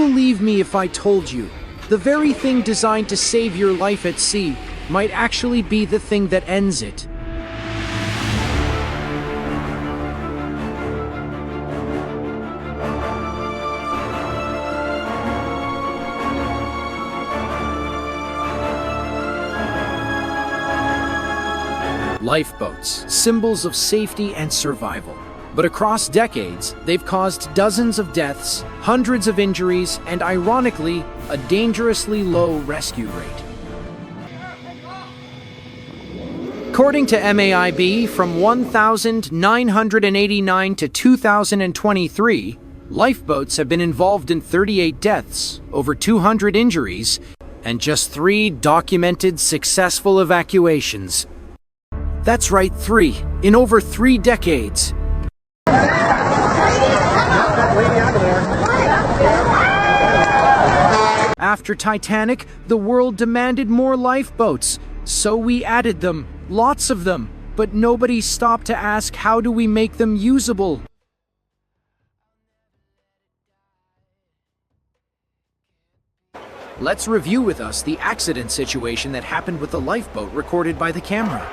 believe me if I told you, the very thing designed to save your life at sea might actually be the thing that ends it. Lifeboats, symbols of safety and survival. But across decades, they've caused dozens of deaths, hundreds of injuries, and ironically, a dangerously low rescue rate. According to MAIB, from 1989 to 2023, lifeboats have been involved in 38 deaths, over 200 injuries, and just 3 documented successful evacuations. That's right, 3, in over 3 decades. After Titanic, the world demanded more lifeboats, so we added them, lots of them, but nobody stopped to ask how do we make them usable. Let's review with us the accident situation that happened with the lifeboat recorded by the camera.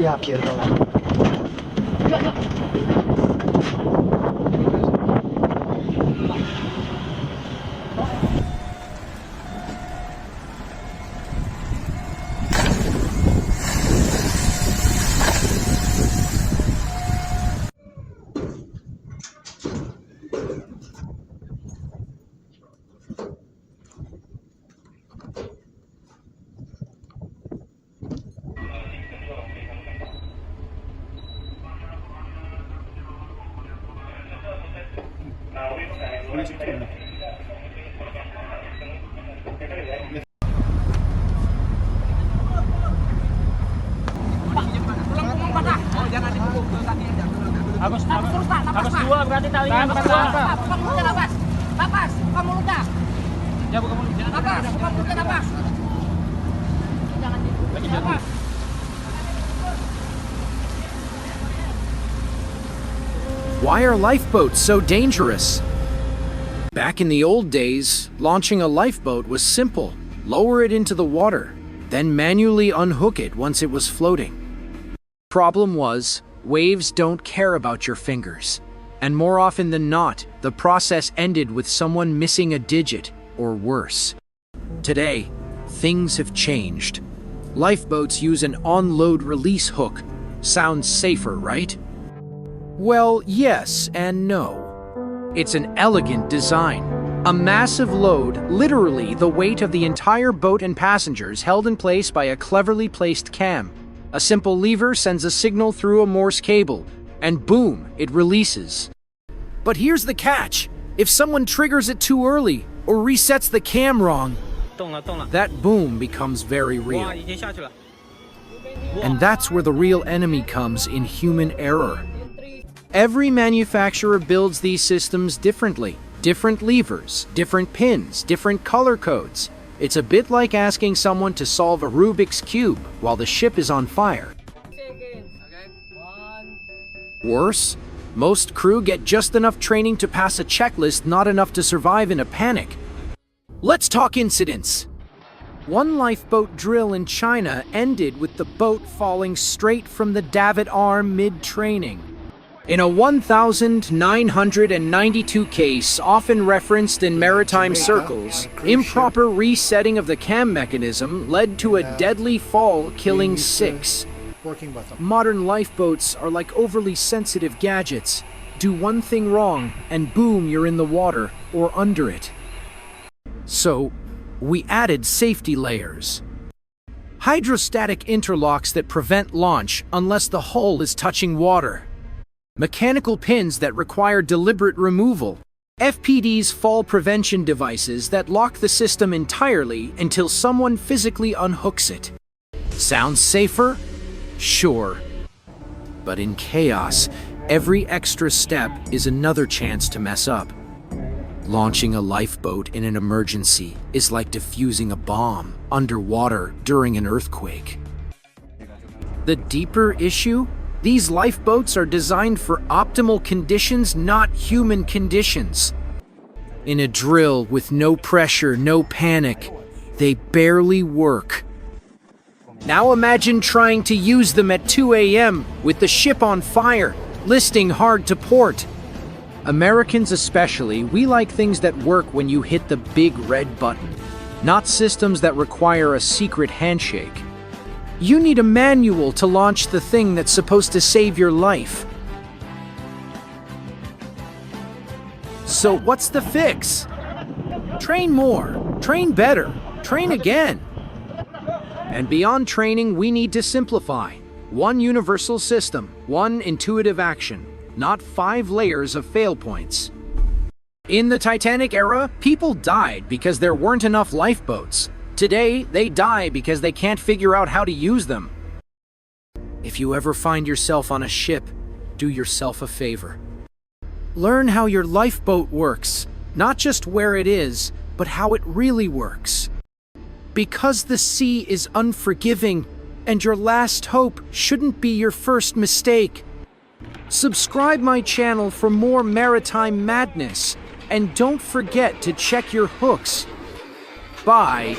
Ja pierdolę. Habis dua berarti talinya habis dua. Buka mulutnya nafas. Nafas, buka mulutnya. Ya buka mulutnya. Nafas, buka mulutnya nafas. Jangan nafas. Why are lifeboats so dangerous? Back in the old days, launching a lifeboat was simple. Lower it into the water, then manually unhook it once it was floating. Problem was, waves don't care about your fingers. And more often than not, the process ended with someone missing a digit, or worse. Today, things have changed. Lifeboats use an on-load release hook. Sounds safer, right? Well, yes and no. It's an elegant design. A massive load, literally the weight of the entire boat and passengers, held in place by a cleverly placed cam. A simple lever sends a signal through a Morse cable, and boom, it releases. But here's the catch. If someone triggers it too early, or resets the cam wrong, that boom becomes very real. And that's where the real enemy comes in human error. Every manufacturer builds these systems differently. Different levers, different pins, different color codes. It's a bit like asking someone to solve a Rubik's Cube while the ship is on fire. Worse, most crew get just enough training to pass a checklist, not enough to survive in a panic. Let's talk incidents. One lifeboat drill in China ended with the boat falling straight from the davit arm mid-training. In a 1992 case, often referenced in maritime circles, improper resetting of the cam mechanism led to a deadly fall, killing 6. Modern lifeboats are like overly sensitive gadgets. Do one thing wrong, and boom, you're in the water, or under it. So, we added safety layers. Hydrostatic interlocks that prevent launch unless the hull is touching water. Mechanical pins that require deliberate removal. FPD's fall prevention devices that lock the system entirely until someone physically unhooks it. Sounds safer? Sure. But in chaos, every extra step is another chance to mess up. Launching a lifeboat in an emergency is like defusing a bomb underwater during an earthquake. The deeper issue? These lifeboats are designed for optimal conditions, not human conditions. In a drill with no pressure, no panic, they barely work. Now imagine trying to use them at 2 a.m. with the ship on fire, listing hard to port. Americans especially, we like things that work when you hit the big red button, not systems that require a secret handshake. You need a manual to launch the thing that's supposed to save your life. So what's the fix? Train more, train better, train again. And beyond training, we need to simplify. One universal system, one intuitive action, not 5 layers of fail points. In the Titanic era, people died because there weren't enough lifeboats. Today, they die because they can't figure out how to use them. If you ever find yourself on a ship, do yourself a favor. Learn how your lifeboat works, not just where it is, but how it really works. Because the sea is unforgiving, and your last hope shouldn't be your first mistake. Subscribe my channel for more maritime madness, and don't forget to check your hooks. Bye.